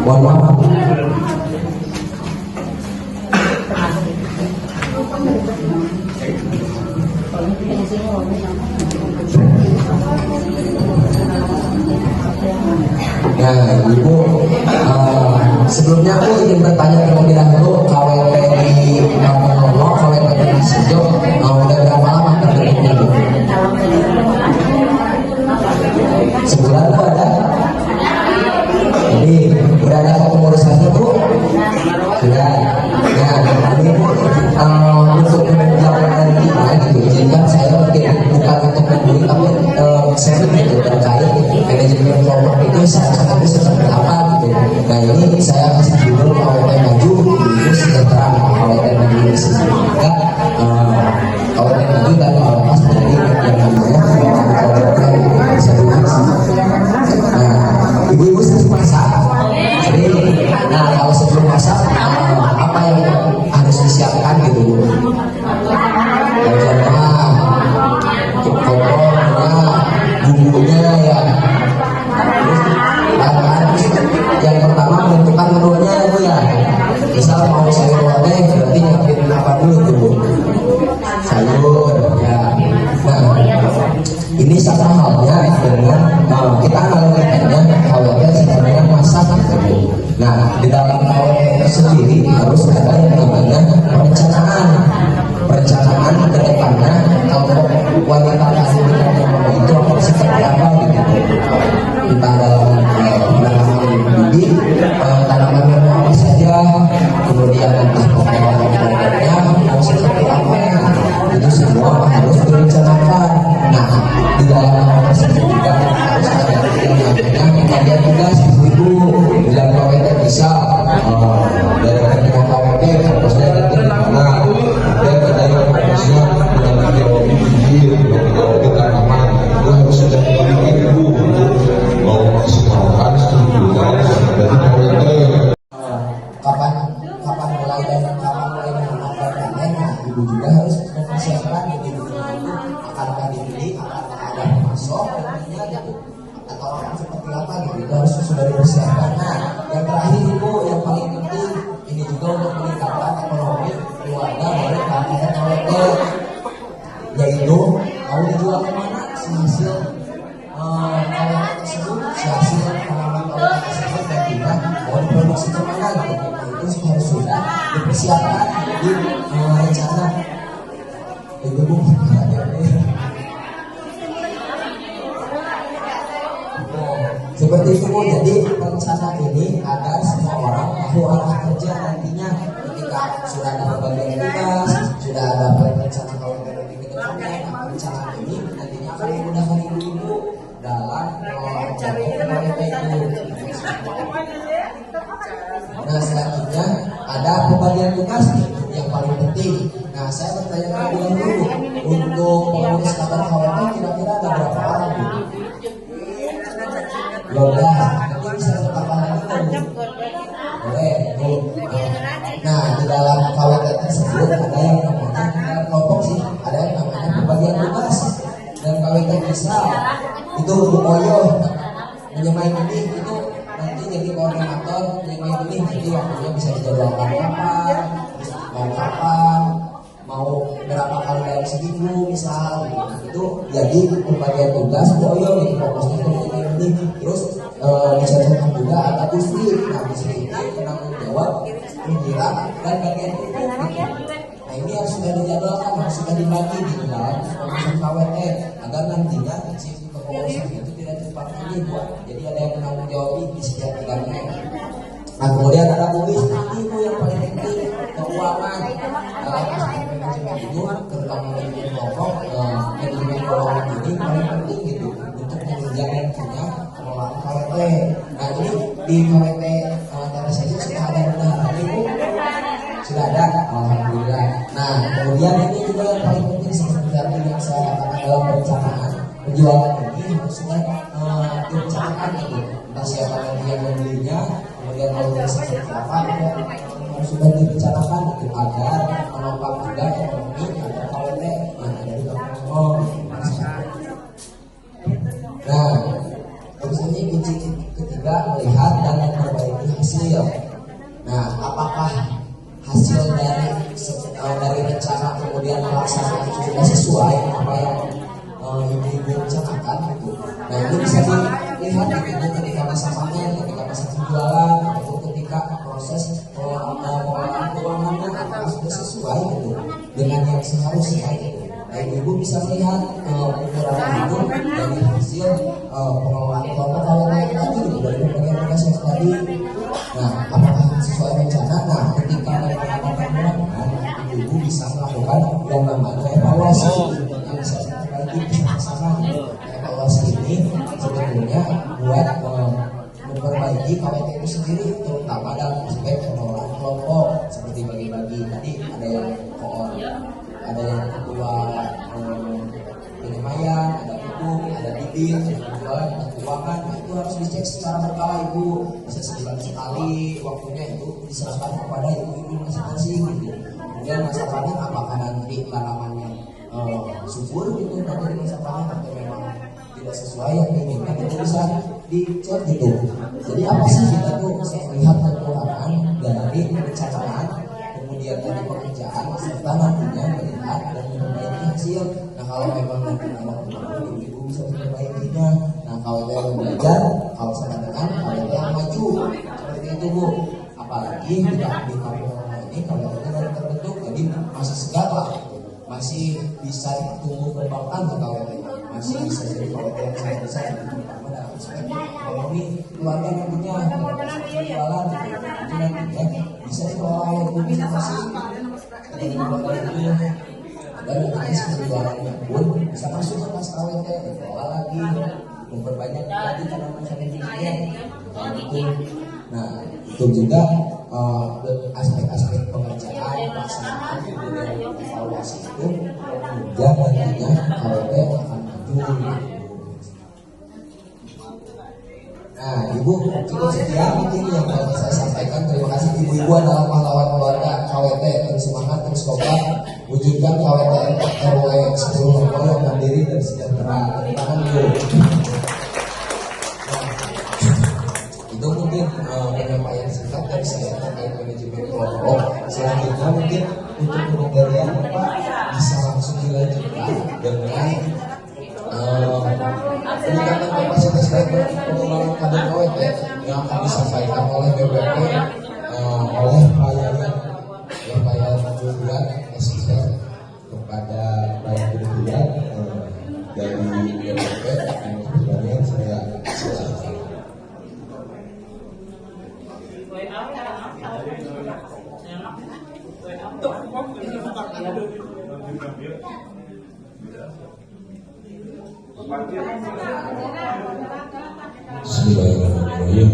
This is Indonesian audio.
Mohon maaf. Nah, Ibu, sebelumnya aku ingin bertanya terlebih dahulu, KWP di Kampung Lono, KWP di Sijo, udah berapa lama terbentuknya, Bu? Sebulan tuh ada? Jadi, udah ada kepengurusannya, Bu? Sudah. Nah, ini untuk menjalankan kita gitu, izinkan saya mungkin bukan untuk membeli, tapi saya gitu terkait manajemen kelompok itu saat ini seperti apa gitu. Nah, ini saya kasih judul KWP Maju itu sejahtera KWP Maju ini sendiri. KWP Maju dan lepas dari yang namanya nah, ibu-ibu sering masak. Jadi, nah kalau sebelum masak apa yang harus disiapkan gitu, Bu? Bumbunya ya, terus yang pertama menentukan menunya ya, Bu ya. Misal mau sayur lodeh berarti nyiapin apa dulu tuh, Bu? Sayur ya. Nah, ini sama halnya dengan kita analogikannya KWP sebenarnya masak gitu, Bu. Nah, di dalam KWP itu sendiri harus ada yang namanya perencanaan ke depannya kalau wanita kasih itu akan seperti apa gitu. Kita dalam penanaman bibit, tanaman yang apa saja, kemudian entah pokoknya mau seperti apa, itu semua harus direncanakan. Nah, di dalam KWP tersebut juga harus ada yang namanya pembagian tugas, ibu bilang KWP bisa dari ketua KWP fokusnya nanti mana, dan dari fokusnya dengan jawab izin, jawab tanaman itu harus sudah dimiliki ibu mau maksimalkan setujuan dari KWP. Kapan mulai dan kapan mulai menanamkan panen, nah ibu juga harus mempersiapkan gitu. Apakah dibeli, apakah ada pemasok nantinya gitu, atau akan seperti apa gitu, itu harus sudah dipersiapkan. Nah, yang terakhir Ibu, yang paling penting ini juga untuk meningkatkan ekonomi keluarga dari KWP, yaitu mau dijual kemana si hasil KWP tersebut, si hasil tanaman KWP tersebut, dan juga mau diproduksi kemana gitu. Itu harus sudah dipersiapkan di rencana. Ibu seperti itu, Bu. Jadi rencana ini agar semua orang tahu arah kerja nantinya ketika sudah ada pembagian tugas, sudah ada rencana KWP ke depannya. Rencana ini nantinya akan memudahkan ibu-ibu dalam mengelola KWP itu. Nah, selanjutnya ada pembagian tugas yang paling penting. Nah, saya bertanya terlebih dulu, untuk pengurus kader KWP kira-kira ada berapa orang, Bu? 12. Nanti bisa ditambah lagi kan, Bu? Boleh, Bu. Nah, di dalam KWP tersebut ada yang namanya kelompok sih, ada yang namanya pembagian tugas. Dan KWP bisa itu untuk Oyo menyemai ini itu nanti jadi koordinator menyemai ini, nanti waktunya bisa dijadwalkan kapan, mau kapan, mau berapa kali dalam seminggu misal itu. Jadi pembagian tugas Oyo gitu, fokusnya ke ini. Terus disatukan juga ada Gusti. Nah, Gusti ini penanggung jawab pinggiran dan bagian pupuk gitu. Nah, ini harus sudah dijadwalkan, harus sudah dibagi di dalam kepengurusan KWP agar nantinya si kepengurusan itu tidak cepat ini, Bu. Jadi ada yang menanggung jawab di setiap bidangnya. Nah, kemudian ada tulis itu yang paling penting, keuangan dalam manajemen itu, terutama manajemen kelompok, manajemen keuangan ini paling penting gitu untuk menjaga punya pengelolaan KWP. Nah, ini di KWP TRS itu sudah ada bendahara, Bu? Sudah ada, alhamdulillah. Nah, kemudian ini juga yang paling penting seperti tadi yang saya katakan dalam perencanaan penjualan ini harus sudah direncanakan gitu. Entah siapa nanti yang membelinya, kemudian kalau seperti apa itu harus sudah dibicarakan gitu agar menopang juga ekonomi agar KWP yang ada di kampung. Nah, terus ini kunci ketiga melihat dan memperbaiki hasil. Nah, apakah hasil dari rencana kemudian pelaksanaan itu sudah sesuai apa yang ibu-ibu rencanakan gitu. Nah, itu bisa dilihat gitu ketika masa panen, ketika masa penjualan, atau ketika proses pengelolaan keuangannya apakah sudah sesuai gitu dengan yang seharusnya gitu. Nah, ibu bisa melihat ukuran itu dari hasil pengelolaan kelompok KWT yang tadi gitu, dari pembagian tugas yang tadi. Nah, apakah sesuai rencana? Nah, ketika memang ada kekurangan, ibu bisa melakukan yang namanya evaluasi yang bisa diperbaiki bersama-sama. Evaluasi ini sebetulnya buat memperbaiki KWT itu sendiri, terutama dalam aspek pengelolaan kelompok seperti bagi-bagi tadi ada yang koor, ada yang ketua penyemayan, ada hukum, ada bibir, ada penjualan, ada keuangan. Nah, itu harus dicek secara berkala ibu, bisa sebulan sekali, waktunya itu diserahkan kepada ibu-ibu masing-masing gitu. Kemudian masa panen apakah nanti tanamannya subur gitu nanti di masa panen atau memang tidak sesuai yang diinginkan, itu bisa dicek gitu. Jadi apa sih kita tuh bisa melihat kekurangan dari perencanaan, kemudian dari pekerjaan serta nantinya melihat dan memperbaiki hasil. Nah, kalau memang nanti ada kekurangan, ibu bisa memperbaikinya. Nah, kalau yang belajar, kalau sama dengan kalau yang maju seperti itu bu. Apalagi tidak di kampung ini kalau kita baru terbentuk, jadi masih segar lah, masih bisa tumbuh kembangkan ke KWT, masih bisa jadi KWT yang sangat besar terutama dalam aspek ekonomi keluarga nantinya jualan itu nantinya bisa dikelola oleh komunikasi dari keluarga itu, dan nantinya penjualannya pun bisa masuk ke kas KWT, dikelola lagi, memperbanyak lagi tanaman-tanaman hijau itu. Nah, itu juga aspek-aspek pengerjaan, pelaksanaan, kemudian evaluasi itu menunjang nantinya KWT akan maju. Nah, ibu cukup sekian mungkin yang mau saya sampaikan. Terima kasih ibu-ibu adalah pahlawan keluarga KWT. Terus semangat, terus kompak, wujudkan KWT RW 10 Loko yang mandiri dan sejahtera. Terima kasih. Itu mungkin penyampaian singkat dari saya terkait manajemen kelompok. Selanjutnya mungkin untuk pengendalian Bapak bisa langsung dilanjutkan dengan peningkatan kapasitas dan pengembangan kader KWT yang akan disampaikan oleh BBP oleh Pak Julian SIP kepada Pak Julian dari BBP yang sebenarnya saya silakan. Bismillahirrahmanirrahim.